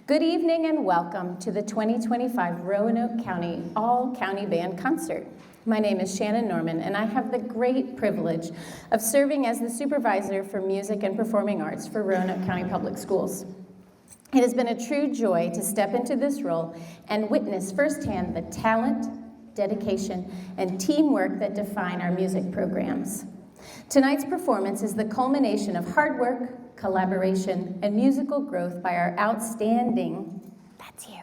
Good evening and welcome to the 2025 Roanoke County All-County Band Concert. My name is Shannon Norman, and I have the great privilege of serving as the Supervisor for Music and Performing Arts for Roanoke County Public Schools. It has been a true joy to step into this role and witness firsthand the talent, dedication, and teamwork that define our music programs. Tonight's performance is the culmination of hard work, collaboration, and musical growth by our outstanding, that's you,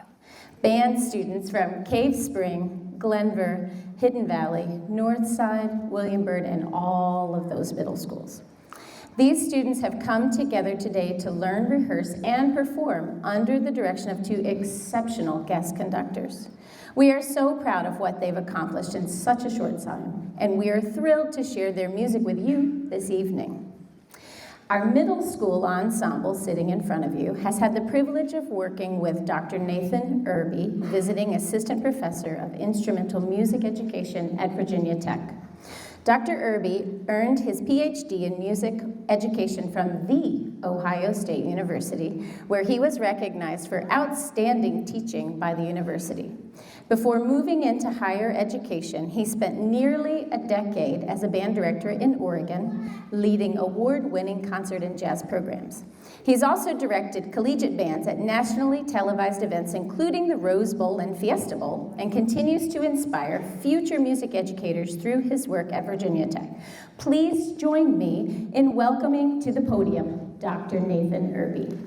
band students from Cave Spring, Glenver, Hidden Valley, Northside, William Byrd, and all of those middle schools. These students have come together today to learn, rehearse, and perform under the direction of two exceptional guest conductors. We are so proud of what they've accomplished in such a short time, and we are thrilled to share their music with you this evening. Our middle school ensemble sitting in front of you has had the privilege of working with Dr. Nathan Irby, visiting assistant professor of instrumental music education at Virginia Tech. Dr. Irby earned his PhD in music education from The Ohio State University, where he was recognized for outstanding teaching by the university. Before moving into higher education, he spent nearly a decade as a band director in Oregon, leading award-winning concert and jazz programs. He's also directed collegiate bands at nationally televised events, including the Rose Bowl and Fiesta Bowl, and continues to inspire future music educators through his work at Virginia Tech. Please join me in welcoming to the podium Dr. Nathan Irby.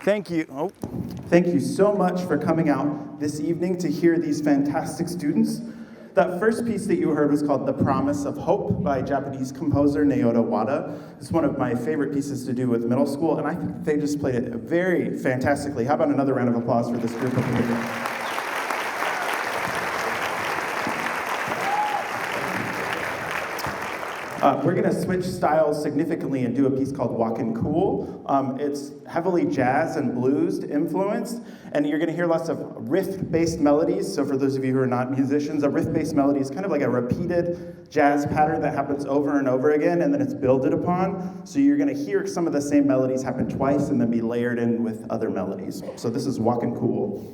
Thank you so much for coming out this evening to hear these fantastic students. That first piece that you heard was called The Promise of Hope by Japanese composer Naoto Wada. It's one of my favorite pieces to do with middle school, and I think they just played it very fantastically. How about another round of applause for this group over here? We're going to switch styles significantly and do a piece called Walkin' Cool. It's heavily jazz and blues influenced, and you're going to hear lots of riff-based melodies. So for those of you who are not musicians, a riff-based melody is kind of like a repeated jazz pattern that happens over and over again, and then it's builded upon. So you're going to hear some of the same melodies happen twice and then be layered in with other melodies. So this is Walkin' Cool.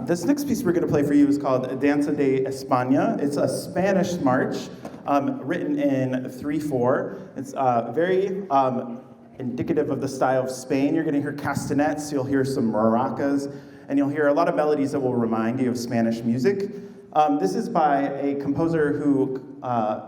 This next piece we're going to play for you is called Danza de España. It's a Spanish march written in 3/4. It's very indicative of the style of Spain. You're going to hear castanets, you'll hear some maracas, and you'll hear a lot of melodies that will remind you of Spanish music. This is by a composer who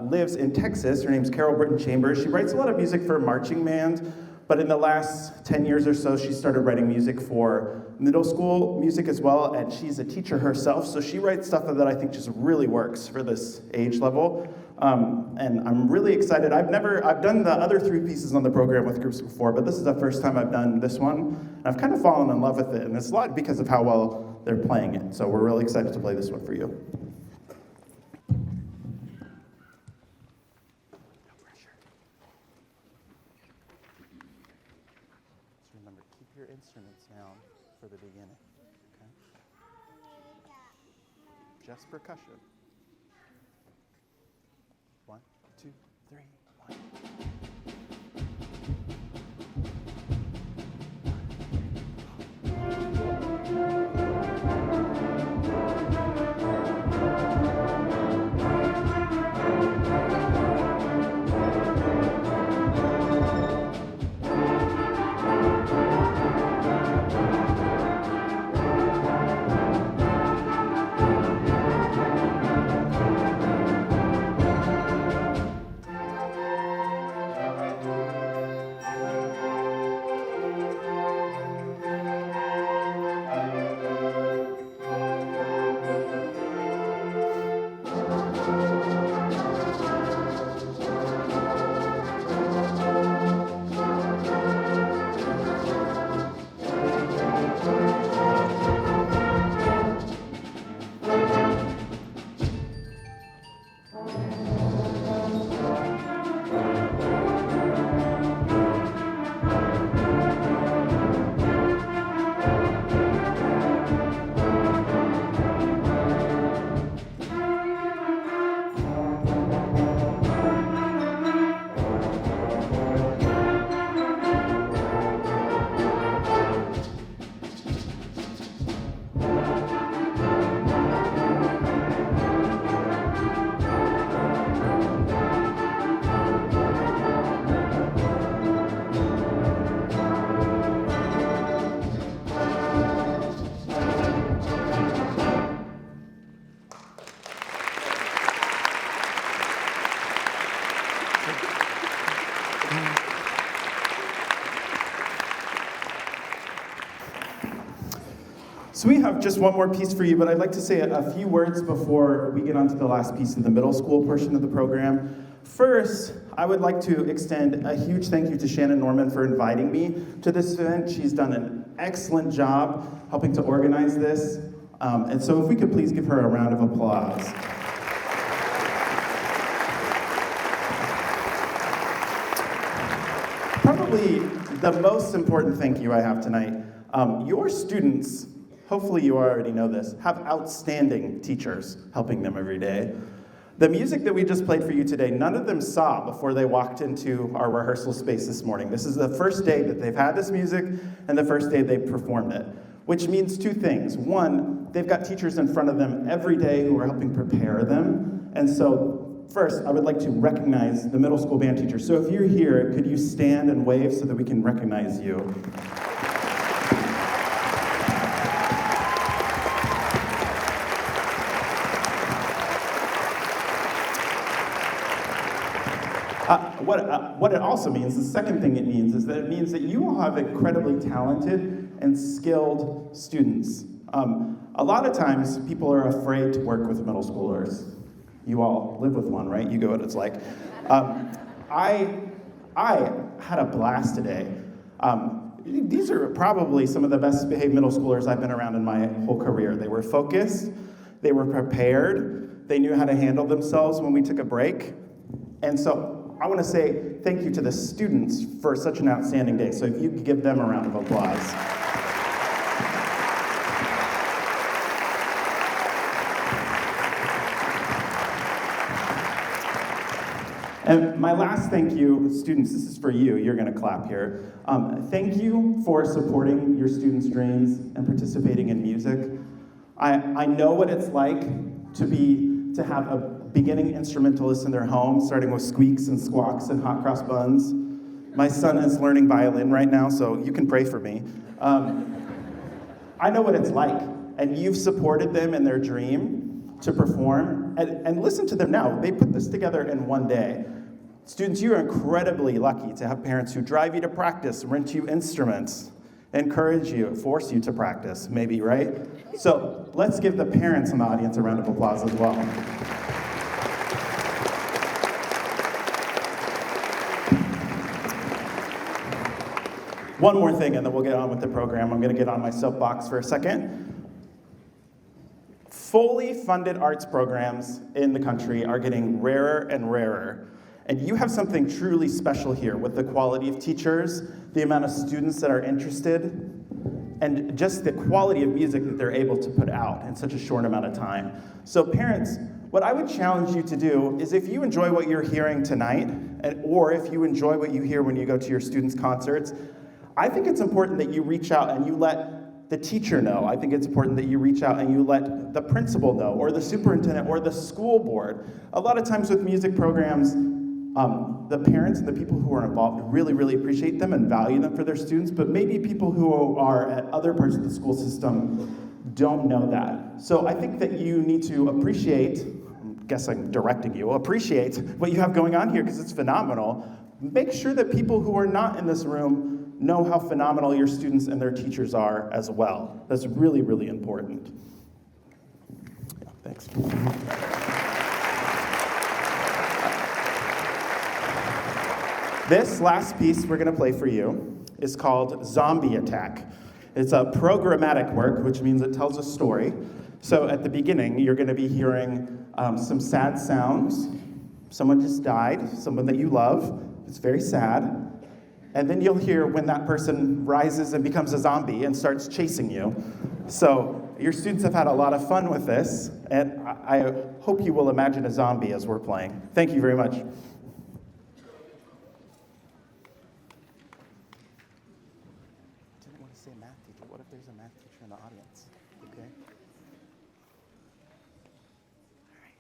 lives in Texas. Her name's Carol Britton Chambers. She writes a lot of music for marching band, but in the last 10 years or so, she started writing music for middle school music as well, and she's a teacher herself, so she writes stuff that I think just really works for this age level. And I'm really excited. I've done the other 3 pieces on the program with groups before, but this is the first time I've done this one. And I've kind of fallen in love with it, and it's a lot because of how well they're playing it. So we're really excited to play this one for you. Remember, keep your instruments down for the beginning, okay? Just percussion. 1, 2, 3, 1. So we have just one more piece for you, but I'd like to say a few words before we get on to the last piece in the middle school portion of the program. First, I would like to extend a huge thank you to Shannon Norman for inviting me to this event. She's done an excellent job helping to organize this. And so if we could please give her a round of applause. Probably the most important thank you I have tonight. Your students, hopefully you already know this, have outstanding teachers helping them every day. The music that we just played for you today, none of them saw before they walked into our rehearsal space this morning. This is the first day that they've had this music and the first day they've performed it, which means 2 things. One, they've got teachers in front of them every day who are helping prepare them. And so first, I would like to recognize the middle school band teachers. So if you're here, could you stand and wave so that we can recognize you? What it also means, the second thing it means, is that it means that you all have incredibly talented and skilled students. A lot of times, people are afraid to work with middle schoolers. You all live with one, right? You know what it's like. I had a blast today. These are probably some of the best behaved middle schoolers I've been around in my whole career. They were focused, they were prepared, they knew how to handle themselves when we took a break. And so I want to say thank you to the students for such an outstanding day. So if you could give them a round of applause. And my last thank you, students, this is for you. You're going to clap here. Thank you for supporting your students' dreams and participating in music. I know what it's like to have a beginning instrumentalist in their home, starting with squeaks and squawks and hot cross buns. My son is learning violin right now, so you can pray for me. I know what it's like, and you've supported them in their dream to perform. And listen to them now. They put this together in one day. Students, you are incredibly lucky to have parents who drive you to practice, rent you instruments, encourage you, force you to practice, maybe, right? So let's give the parents in the audience a round of applause as well. One more thing, and then we'll get on with the program. I'm going to get on my soapbox for a second. Fully funded arts programs in the country are getting rarer and rarer. And you have something truly special here with the quality of teachers, the amount of students that are interested, and just the quality of music that they're able to put out in such a short amount of time. So parents, what I would challenge you to do is if you enjoy what you're hearing tonight, or if you enjoy what you hear when you go to your students' concerts, I think it's important that you reach out and you let the teacher know. I think it's important that you reach out and you let the principal know, or the superintendent, or the school board. A lot of times with music programs, the parents and the people who are involved really, really appreciate them and value them for their students, but maybe people who are at other parts of the school system don't know that. So I think that you need to appreciate, I guess I'm directing you, appreciate what you have going on here because it's phenomenal. Make sure that people who are not in this room know how phenomenal your students and their teachers are as well. That's really, really important. Yeah, thanks. This last piece we're going to play for you is called Zombie Attack. It's a programmatic work, which means it tells a story. So at the beginning, you're going to be hearing some sad sounds. Someone just died, someone that you love. It's very sad. And then you'll hear when that person rises and becomes a zombie and starts chasing you. So your students have had a lot of fun with this, and I hope you will imagine a zombie as we're playing. Thank you very much. Didn't want to say math teacher. What if there's a math teacher in the audience? Okay. All right.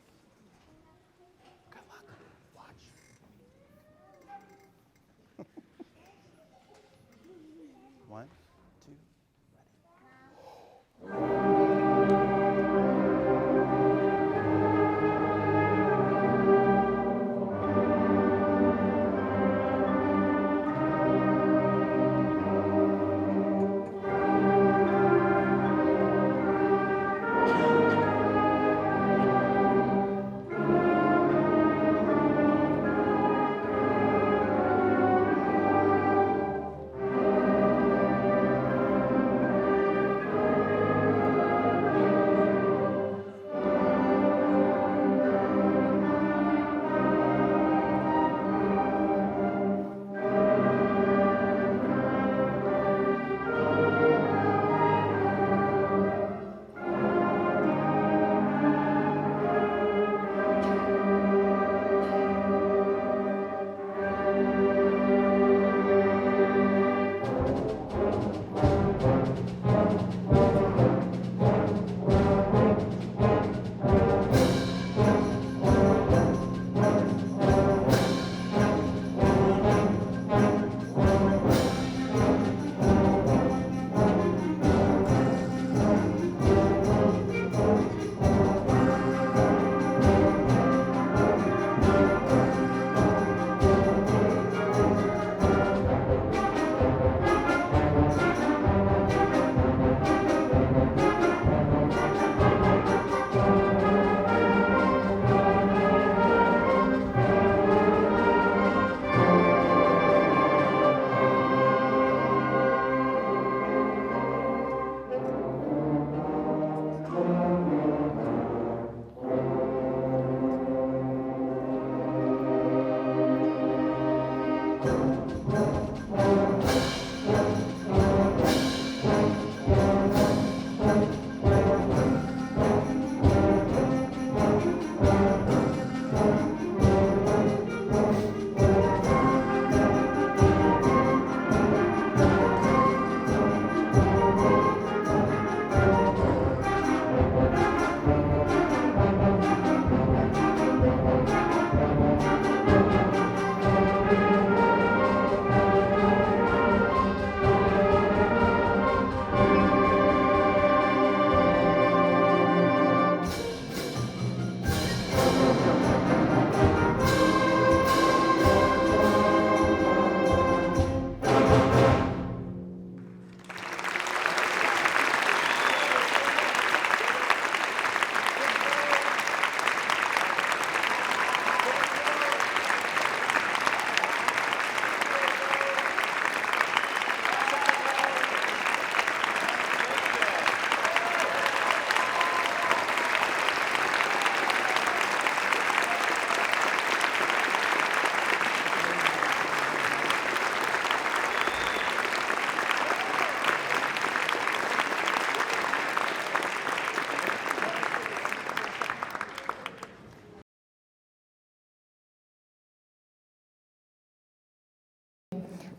Good luck. Watch. One, two, ready.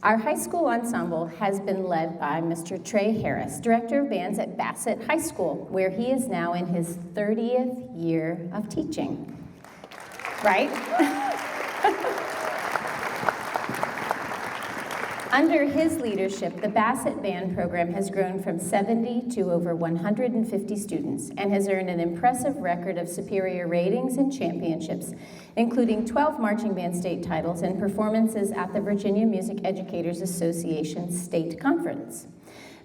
Our high school ensemble has been led by Mr. Trey Harris, Director of Bands at Bassett High School, where he is now in his 30th year of teaching. Right? Under his leadership, the Bassett Band program has grown from 70 to over 150 students and has earned an impressive record of superior ratings and championships, including 12 marching band state titles and performances at the Virginia Music Educators Association State Conference.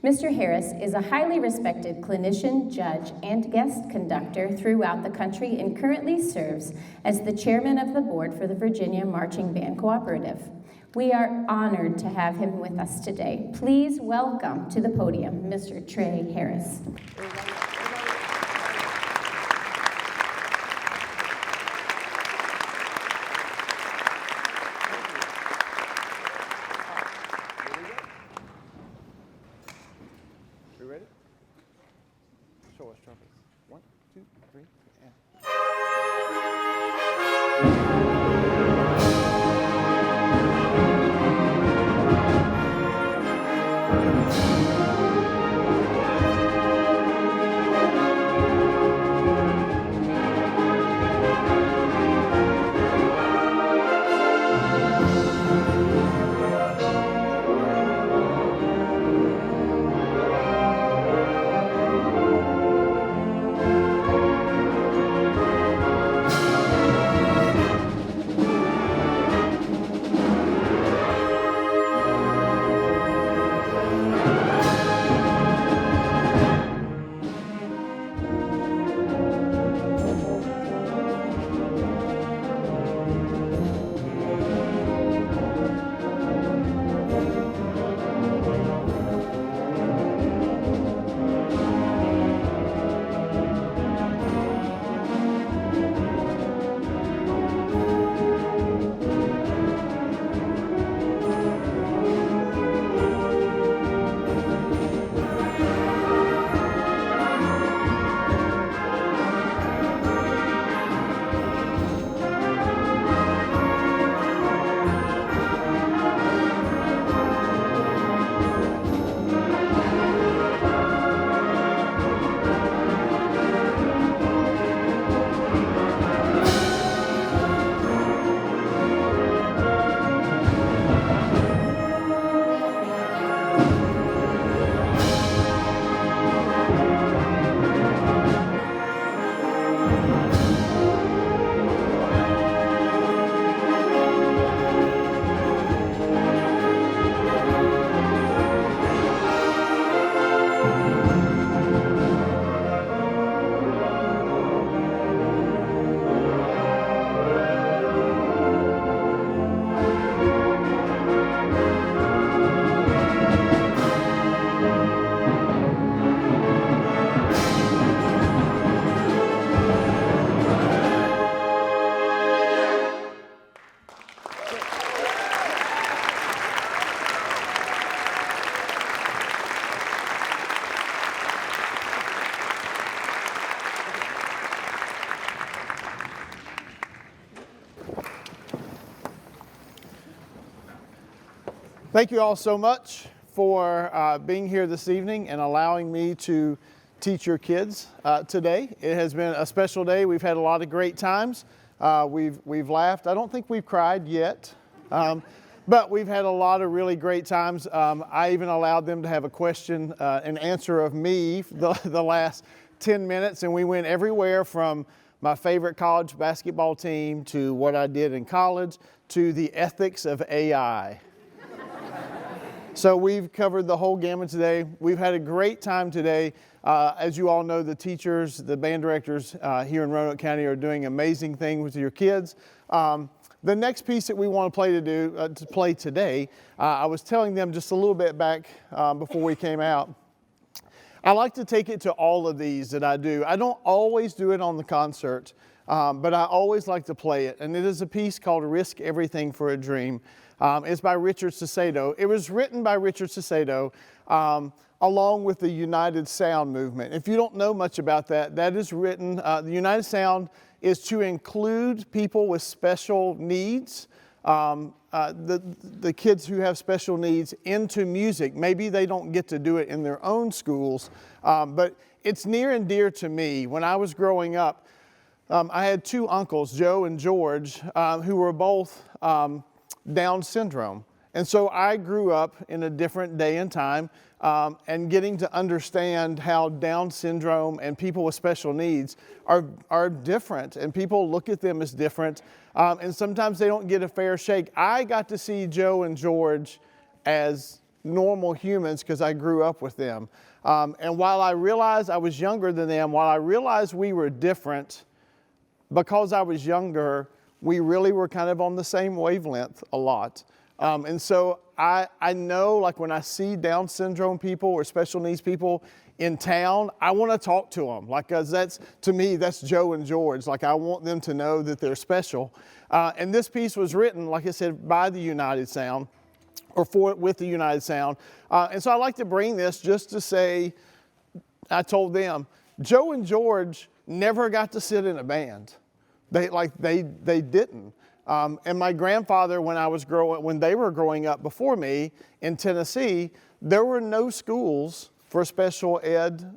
Mr. Harris is a highly respected clinician, judge, and guest conductor throughout the country and currently serves as the chairman of the board for the Virginia Marching Band Cooperative. We are honored to have him with us today. Please welcome to the podium, Mr. Trey Harris. We ready? Show us trumpets. 1, 2, 3, and... Thank you all so much for being here this evening and allowing me to teach your kids today. It has been a special day. We've had a lot of great times. We've laughed. I don't think we've cried yet, but we've had a lot of really great times. I even allowed them to have a question and answer of me the last 10 minutes, and we went everywhere from my favorite college basketball team to what I did in college to the ethics of AI. So we've covered the whole gamut today. We've had a great time today. As you all know, the teachers, the band directors here in Roanoke County are doing amazing things with your kids. The next piece that we want to play today, I was telling them just a little bit back before we came out. I like to take it to all of these that I do. I don't always do it on the concert, but I always like to play it. And it is a piece called Risk Everything for a Dream. It's by Richard Sissedo. It was written by Richard Sissedo along with the United Sound movement. If you don't know much about that, that is written, the United Sound is to include people with special needs the kids who have special needs into music. Maybe they don't get to do it in their own schools, but it's near and dear to me. When I was growing up, I had two uncles, Joe and George, who were both Down syndrome. And so I grew up in a different day and time, and getting to understand how Down syndrome and people with special needs are different, and people look at them as different, and sometimes they don't get a fair shake. I got to see Joe and George as normal humans because I grew up with them. And while I realized I was younger than them, while I realized we were different, because I was younger, we really were kind of on the same wavelength a lot. And so I know, like, when I see Down syndrome people or special needs people in town, I want to talk to them. Like, 'cause to me, that's Joe and George. Like, I want them to know that they're special. And this piece was written, like I said, by the United Sound, or with the United Sound. And so I like to bring this just to say, I told them, Joe and George never got to sit in a band. They didn't. And my grandfather, when they were growing up before me in Tennessee, there were no schools for special ed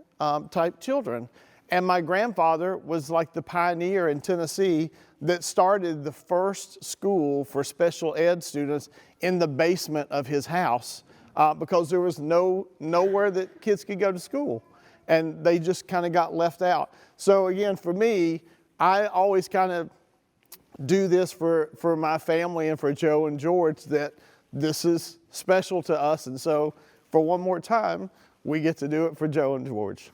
type children. And my grandfather was like the pioneer in Tennessee that started the first school for special ed students in the basement of his house, because there was nowhere that kids could go to school. And they just kind of got left out. So again, for me, I always kind of do this for my family and for Joe and George, that this is special to us. And so for one more time, we get to do it for Joe and George.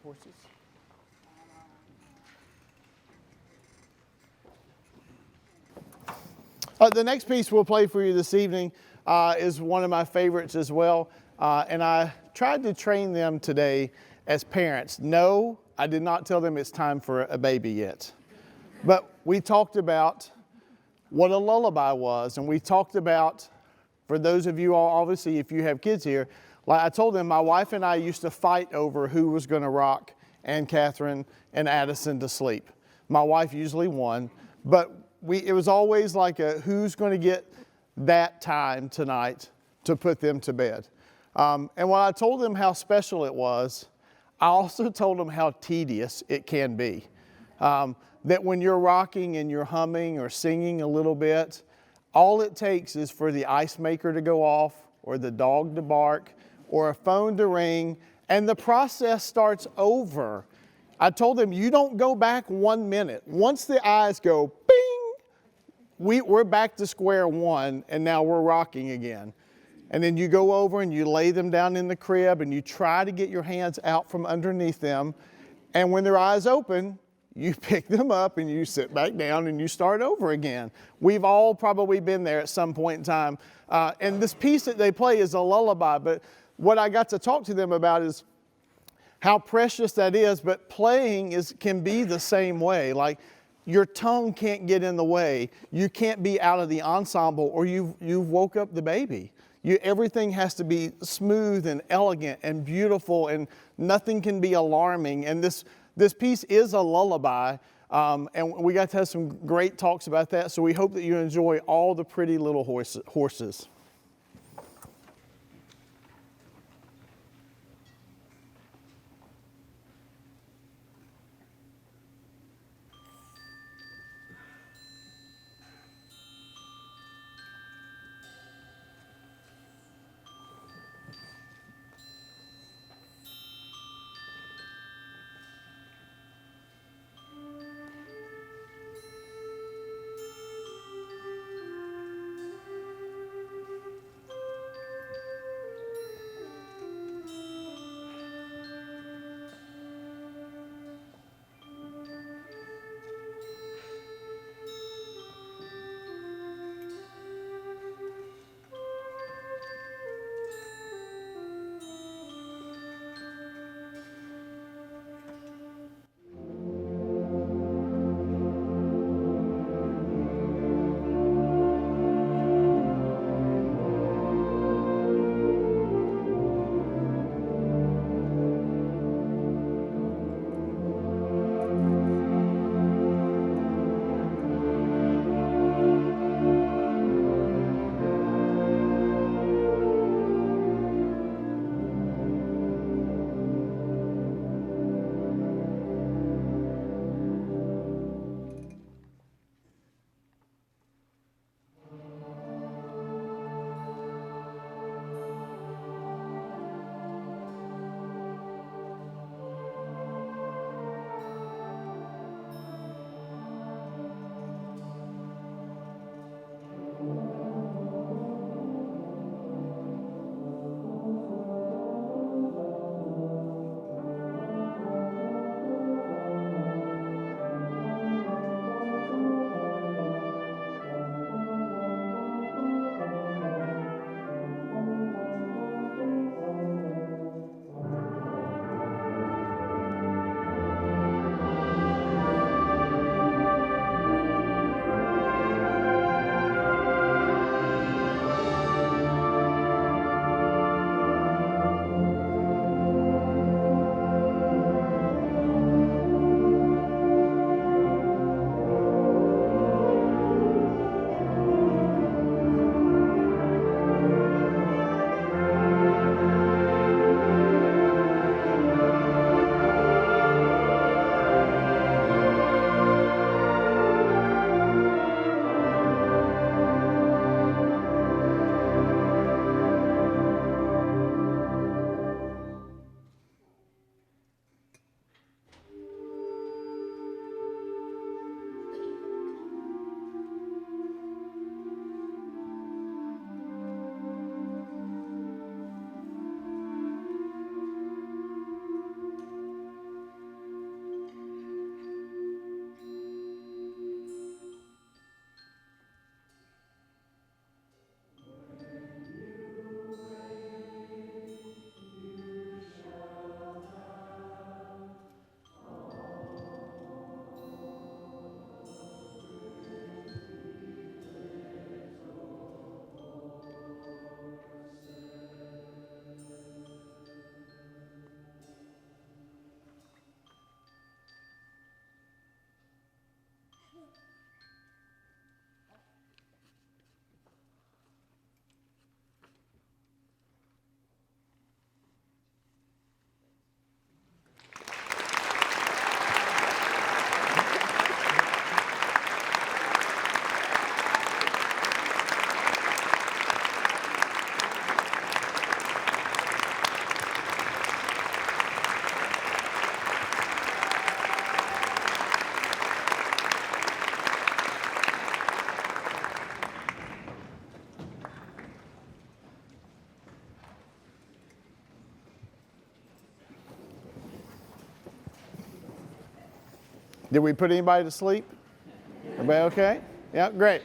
Horses. The next piece we'll play for you this evening is one of my favorites as well. And I tried to train them today as parents. No, I did not tell them it's time for a baby yet. But we talked about what a lullaby was. And we talked about, for those of you all, obviously, if you have kids here, like I told them, my wife and I used to fight over who was going to rock Anne Catherine and Addison to sleep. My wife usually won, but it was always like who's going to get that time tonight to put them to bed. And when I told them how special it was, I also told them how tedious it can be. That when you're rocking and you're humming or singing a little bit, all it takes is for the ice maker to go off, or the dog to bark, or a phone to ring, and the process starts over. I told them, you don't go back 1 minute. Once the eyes go bing, we're back to square one, and now we're rocking again. And then you go over and you lay them down in the crib and you try to get your hands out from underneath them. And when their eyes open, you pick them up and you sit back down and you start over again. We've all probably been there at some point in time. And this piece that they play is a lullaby, but what I got to talk to them about is how precious that is, but playing can be the same way. Like, your tongue can't get in the way. You can't be out of the ensemble, or you've woke up the baby. Everything has to be smooth and elegant and beautiful, and nothing can be alarming. And this piece is a lullaby, and we got to have some great talks about that. So we hope that you enjoy all the pretty little horses. Did we put anybody to sleep? Everybody okay? Yeah, great.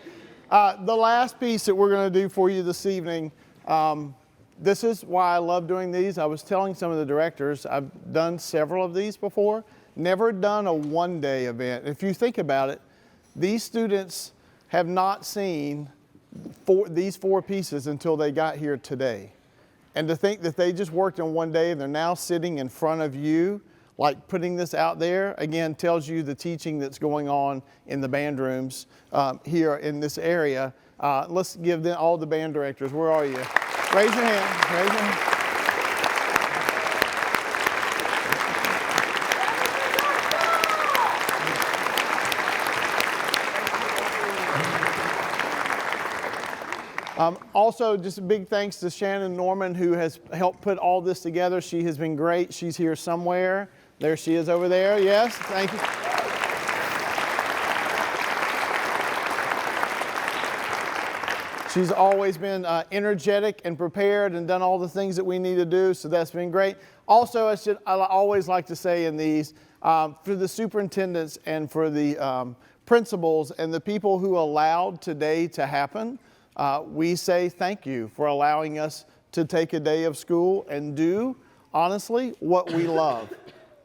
The last piece that we're going to do for you this evening, this is why I love doing these. I was telling some of the directors, I've done several of these before, never done a one-day event. If you think about it, these students have not seen these four pieces until they got here today. And to think that they just worked in one day and they're now sitting in front of you, like putting this out there, again, tells you the teaching that's going on in the band rooms here in this area. Let's give them, all the band directors, where are you? Raise your hand, raise your hand. Also, just a big thanks to Shannon Norman, who has helped put all this together. She has been great. She's here somewhere. There she is over there. Yes, thank you. She's always been energetic and prepared and done all the things that we need to do, so that's been great. Also, I always like to say in these, for the superintendents and for the principals and the people who allowed today to happen, we say thank you for allowing us to take a day of school and do, honestly, what we love.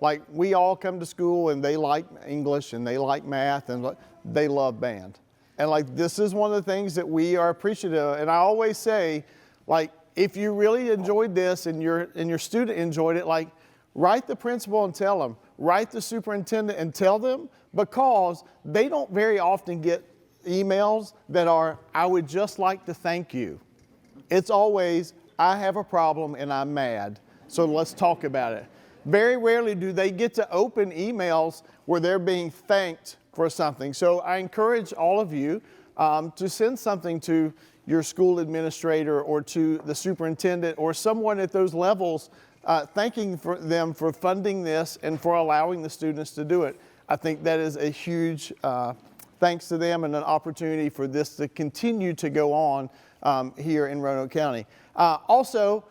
Like, we all come to school and they like English and they like math and they love band. And like, this is one of the things that we are appreciative of. And I always say, like, if you really enjoyed this and your student enjoyed it, like, write the principal and tell them, write the superintendent and tell them, because they don't very often get emails that are, I would just like to thank you. It's always, I have a problem and I'm mad, so let's talk about it. Very rarely do they get to open emails where they're being thanked for something. So I encourage all of you to send something to your school administrator or to the superintendent or someone at those levels, thanking them for funding this and for allowing the students to do it. I think that is a huge thanks to them and an opportunity for this to continue to go on here in Roanoke County. Also,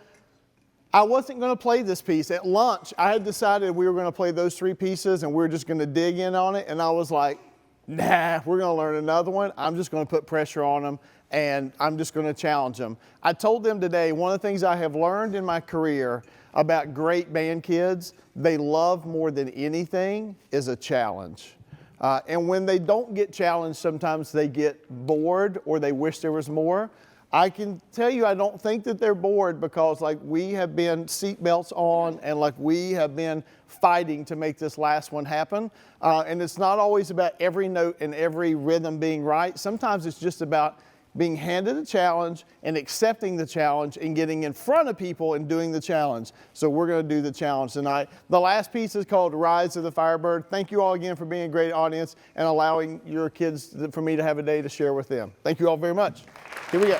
I wasn't going to play this piece. At lunch, I had decided we were going to play those three pieces and we were just going to dig in on it. And I was like, nah, we're going to learn another one. I'm just going to put pressure on them and I'm just going to challenge them. I told them today, one of the things I have learned in my career about great band kids, they love more than anything is a challenge. And when they don't get challenged, sometimes they get bored or they wish there was more. I can tell you I don't think that they're bored, because like, we have been seatbelts on and like, we have been fighting to make this last one happen. And it's not always about every note and every rhythm being right. Sometimes it's just about being handed a challenge and accepting the challenge and getting in front of people and doing the challenge. So we're going to do the challenge tonight. The last piece is called Rise of the Firebird. Thank you all again for being a great audience and allowing your kids for me to have a day to share with them. Thank you all very much. Here we go.